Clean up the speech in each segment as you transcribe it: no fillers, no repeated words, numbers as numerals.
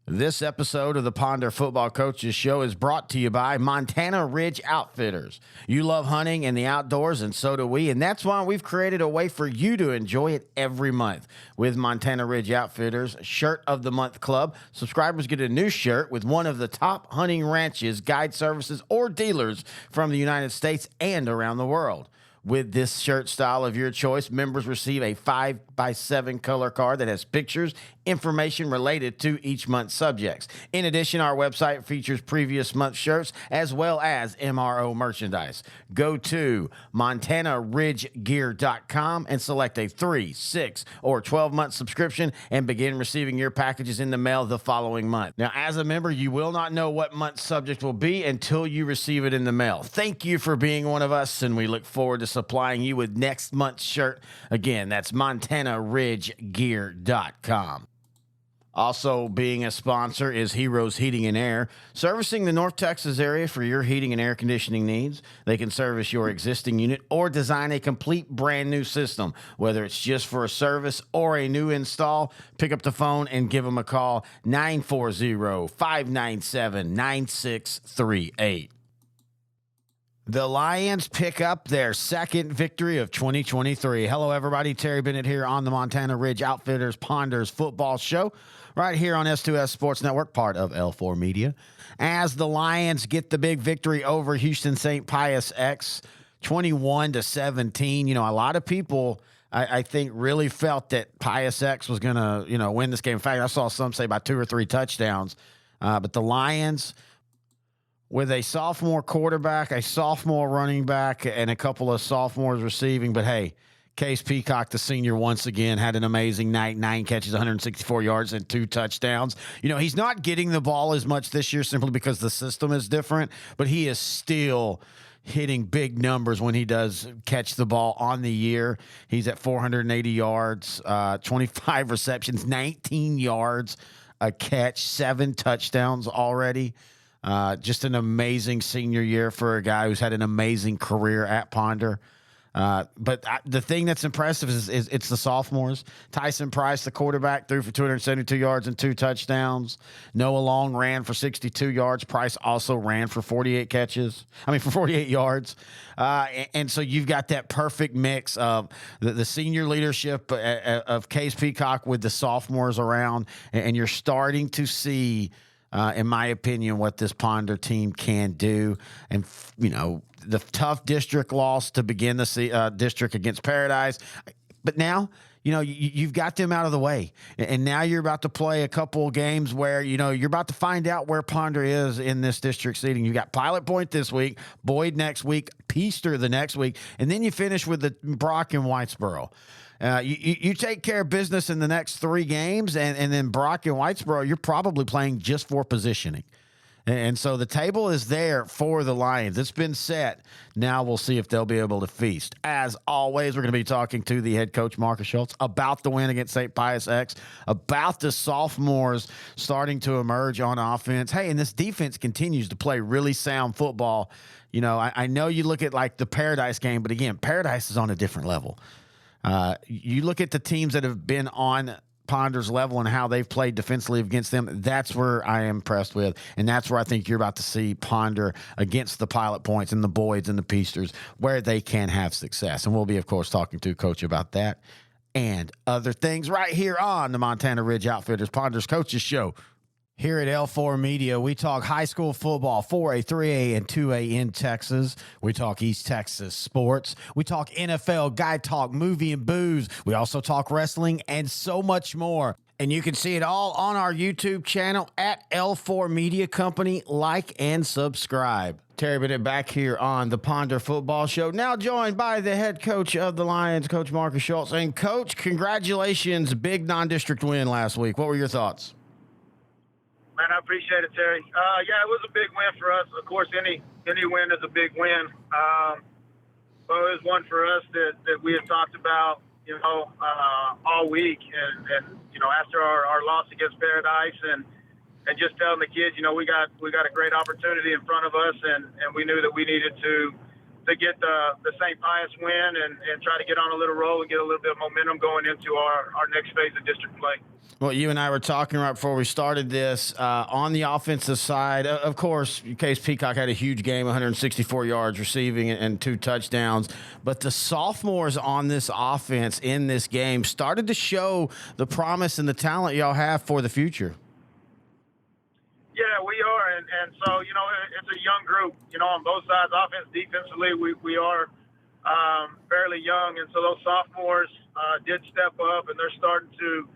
This episode of the Ponder Football Coaches Show is brought to you by Montana Ridge Outfitters. You love hunting and the outdoors, and so do we, and that's why we've created a way for you to enjoy it every month. With Montana Ridge Outfitters Shirt of the Month Club, subscribers get a new shirt with one of the top hunting ranches, guide services, or dealers from the United States and around the world. With this shirt style of your choice, members receive a 5x7 color card that has pictures, information related to each month's subjects. In addition, our website features previous month shirts as well as MRO merchandise. Go to MontanaRidgeGear.com and select a 3, 6, or 12-month subscription and begin receiving your packages in the mail the following month. Now, as a member, you will not know what month's subject will be until you receive it in the mail. Thank you for being one of us, and we look forward to supplying you with next month's shirt. Again, that's MontanaRidgeGear.com. Also being a sponsor is Heroes Heating and Air, servicing the North Texas area for your heating and air conditioning needs. They can service your existing unit or design a complete brand new system. Whether it's just for a service or a new install, pick up the phone and give them a call, 940-597-9638. The Lions pick up their second victory of 2023. Hello, everybody. Terry Bennett here on the Montana Ridge Outfitters Ponders Football Show, right here on S2S Sports Network, part of L4 Media. As the Lions get the big victory over Houston St. Pius X, 21-17. You know, a lot of people, I think, really felt that Pius X was going to, win this game. In fact, I saw some say by 2 or 3 touchdowns. But the Lions, with a sophomore quarterback, a sophomore running back, and a couple of sophomores receiving. But, hey, Case Peacock, the senior, once again had an amazing night. 9 catches, 164 yards, and 2 touchdowns. You know, he's not getting the ball as much this year simply because the system is different, but he is still hitting big numbers when he does catch the ball on the year. He's at 480 yards, 25 receptions, 19 yards a catch, 7 touchdowns already. Just an amazing senior year for a guy who's had an amazing career at Ponder. But the thing that's impressive is it's the sophomores. Tyson Price, the quarterback, threw for 272 yards and 2 touchdowns. Noah Long ran for 62 yards. Price also ran for 48 yards. And so you've got that perfect mix of the senior leadership of Case Peacock with the sophomores around, and you're starting to see, in my opinion, what this Ponder team can do. And, the tough district loss to begin the district against Paradise. But now, you've got them out of the way. And now you're about to play a couple of games where, you're about to find out where Ponder is in this district seating. You got Pilot Point this week, Boyd next week, Peaster the next week, and then you finish with the Brock and Whitesboro. You take care of business in the next 3 games, and then Brock and Whitesboro, you're probably playing just for positioning. And so the table is there for the Lions. It's been set. Now we'll see if they'll be able to feast. As always, we're going to be talking to the head coach, Marcus Schultz, about the win against St. Pius X, about the sophomores starting to emerge on offense. Hey, and this defense continues to play really sound football. I know you look at like the Paradise game, but again, Paradise is on a different level. You look at the teams that have been on Ponder's level and how they've played defensively against them. That's where I am impressed with, and that's where I think you're about to see Ponder against the Pilot Points and the Boyds and the Peasters, where they can have success. And we'll be, of course, talking to Coach about that and other things right here on the Montana Ridge Outfitters Ponder's Coaches Show. Here at L4 Media, we talk high school football, 4A, 3A, and 2A in Texas. We talk East Texas sports. We talk NFL, guy talk, movie, and booze. We also talk wrestling and so much more. And you can see it all on our YouTube channel at L4 Media Company. Like and subscribe. Terry Bennett back here on the Ponder Football Show, now joined by the head coach of the Lions, Coach Marcus Schultz. And, Coach, congratulations, big non-district win last week. What were your thoughts? Man, I appreciate it, Terry. Yeah, it was a big win for us. Of course, any win is a big win. But it was one for us that we had talked about, all week. And after our loss against Paradise and just telling the kids, we got a great opportunity in front of us, and we knew that we needed to to get the St. Pius win and try to get on a little roll and get a little bit of momentum going into our next phase of district play. Well, you and I were talking right before we started this. On the offensive side, of course, Case Peacock had a huge game, 164 yards receiving and 2 touchdowns. But the sophomores on this offense in this game started to show the promise and the talent y'all have for the future. Yeah, we are. And so, it's a young group, on both sides, offense, defensively, we are fairly young. And so those sophomores did step up, and they're starting to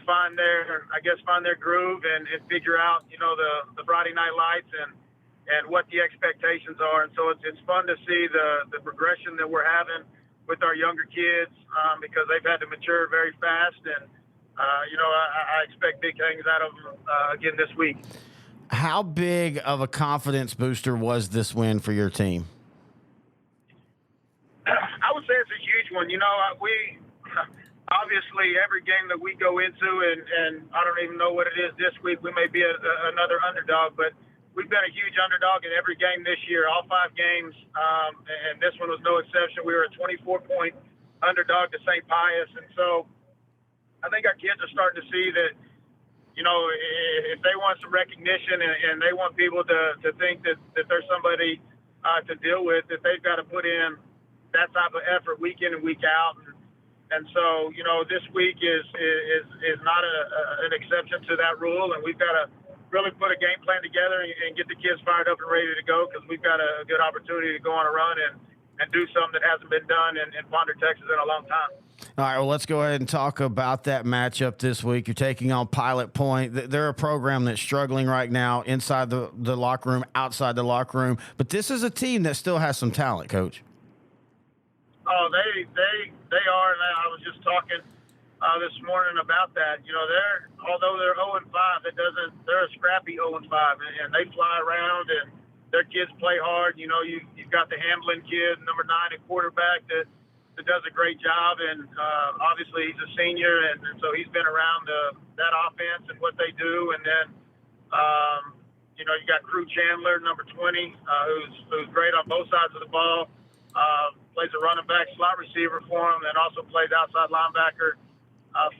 find their groove and figure out, the Friday night lights and what the expectations are. And so it's fun to see the progression that we're having with our younger kids because they've had to mature very fast. And, I expect big things out of them again this week. How big of a confidence booster was this win for your team? I would say it's a huge one. We obviously every game that we go into, and I don't even know what it is this week, we may be another underdog, but we've been a huge underdog in every game this year, all 5 games, and this one was no exception. We were a 24-point underdog to St. Pius, and so I think our kids are starting to see that, if they want some recognition and they want people to think that there's somebody to deal with, that they've got to put in that type of effort week in and week out. And so, this week is not an exception to that rule, and we've got to really put a game plan together and get the kids fired up and ready to go because we've got a good opportunity to go on a run and do something that hasn't been done in Ponder, Texas in a long time. All right, well, let's go ahead and talk about that matchup this week. You're taking on Pilot Point. They're a program that's struggling right now inside the locker room, outside the locker room, but this is a team that still has some talent, Coach. Oh, they are, and I was just talking this morning about that. Although they're 0-5, they're a scrappy 0-5, and they fly around, and their kids play hard. You've got the Hamlin kid, number 9 at quarterback that does a great job, and obviously he's a senior, and so he's been around that offense and what they do. And then you got Crew Chandler, number 20, who's great on both sides of the ball. Plays a running back, slot receiver for him, and also plays outside linebacker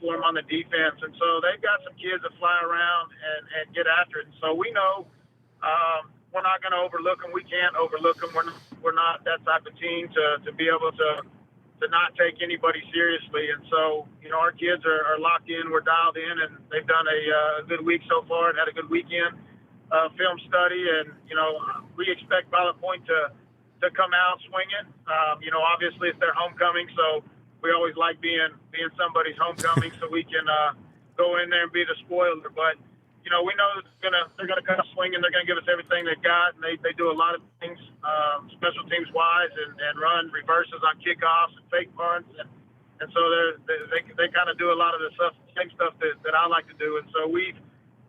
for him on the defense. And so they've got some kids that fly around and get after it. And so we know we're not going to overlook them. We can't overlook them. We're not that type of team to be able to not take anybody seriously. And so, our kids are locked in. We're dialed in, and they've done a good week so far and had a good weekend film study. And, we expect Pilot Point to come out swinging. Obviously it's their homecoming, so we always like being somebody's homecoming so we can go in there and be the spoiler. But, we know they're gonna come swinging. They're gonna give us everything they've got, and they do a lot of things special teams wise and run reverses on kickoffs and fake punts, and so they kind of do a lot of the same stuff that I like to do. And so we've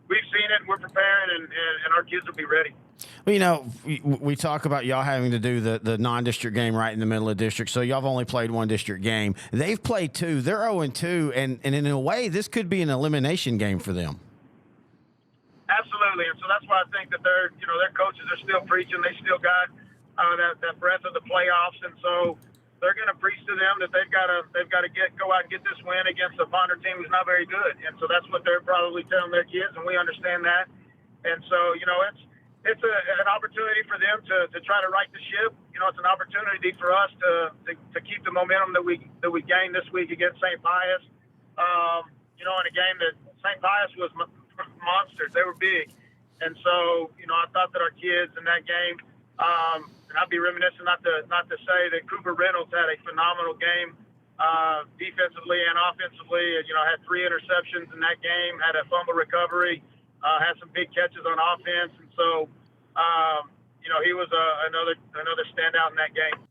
seen it, and we're preparing, and our kids will be ready. Well, we talk about y'all having to do the non-district game right in the middle of district, so y'all have only played 1 district game. They've played 2. They're 0-2, and in a way, this could be an elimination game for them. Absolutely, and so that's why I think that their coaches are still preaching. They still got that breadth of the playoffs, and so they're going to preach to them that they've got to go out and get this win against a Ponder team who's not very good. And so that's what they're probably telling their kids, and we understand that. And so it's an opportunity for them to try to right the ship. It's an opportunity for us to keep the momentum that we gained this week against St. Pius. In a game that St. Pius was monsters. They were big. And so, I thought that our kids in that game, and I'd be reminiscent not to say that Cooper Reynolds had a phenomenal game defensively and offensively. Had 3 interceptions in that game, had a fumble recovery, had some big catches on offense. And so, he was another standout in that game.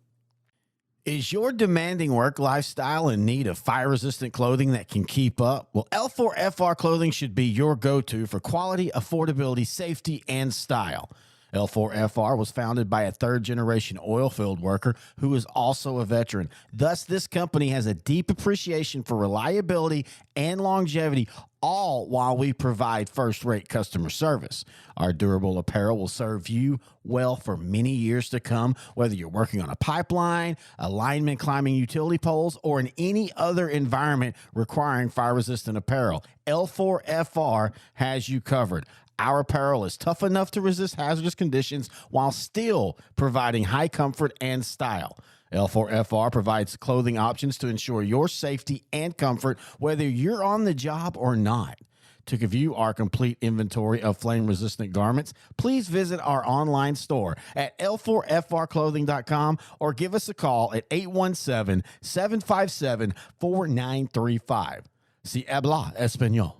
Is your demanding work lifestyle in need of fire-resistant clothing that can keep up? Well, L4FR clothing should be your go-to for quality, affordability, safety, and style. L4FR was founded by a third-generation oil field worker who is also a veteran. Thus, this company has a deep appreciation for reliability and longevity, all while we provide first-rate customer service. Our durable apparel will serve you well for many years to come, whether you're working on a pipeline, a lineman climbing utility poles, or in any other environment requiring fire-resistant apparel. L4FR has you covered. Our apparel is tough enough to resist hazardous conditions while still providing high comfort and style. L4FR provides clothing options to ensure your safety and comfort, whether you're on the job or not. To view our complete inventory of flame-resistant garments, please visit our online store at l4frclothing.com or give us a call at 817-757-4935. Si habla español.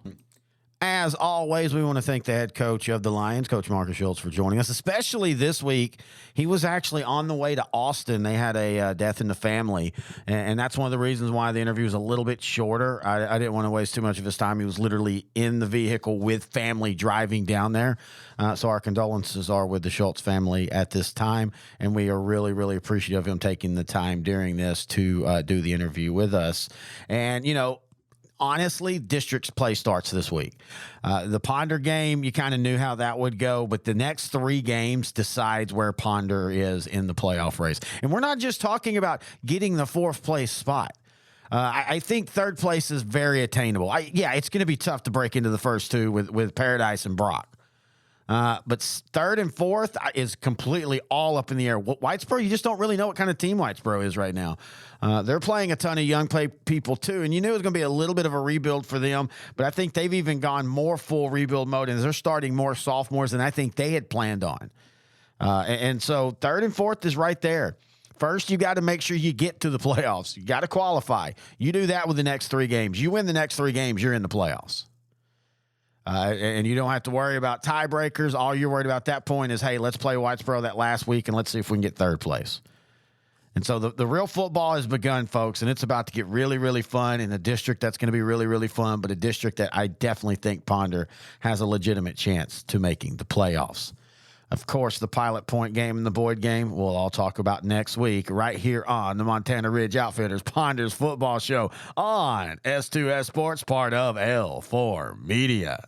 As always, we want to thank the head coach of the Lions, Coach Marcus Schultz, for joining us, especially this week. He was actually on the way to Austin. They had a death in the family, and that's one of the reasons why the interview was a little bit shorter. I didn't want to waste too much of his time. He was literally in the vehicle with family driving down there. So our condolences are with the Schultz family at this time, and we are really, really appreciative of him taking the time during this to do the interview with us. And, you know, honestly, district's play starts this week. The Ponder game, you kind of knew how that would go, but the next 3 games decides where Ponder is in the playoff race. And we're not just talking about getting the 4th place spot. I think 3rd place is very attainable. It's going to be tough to break into the first 2 with Paradise and Brock. But 3rd and 4th is completely all up in the air. Whitesboro, you just don't really know what kind of team Whitesboro is right now. They're playing a ton of young people too, and you knew it was going to be a little bit of a rebuild for them, but I think they've even gone more full rebuild mode, and they're starting more sophomores than I think they had planned on. And so 3rd and 4th is right there. First, you got to make sure you get to the playoffs. You got to qualify. You do that with the next 3 games. You win the next 3 games, you're in the playoffs. And you don't have to worry about tiebreakers. All you're worried about at that point is, hey, let's play Whitesboro that last week, and let's see if we can get 3rd place. And so the real football has begun, folks, and it's about to get really, really fun in a district that's going to be really, really fun, but a district that I definitely think Ponder has a legitimate chance to making the playoffs. Of course, the Pilot Point game and the Boyd game we'll all talk about next week right here on the Montana Ridge Outfitters Ponder's Football Show on S2S Sports, part of L4 Media.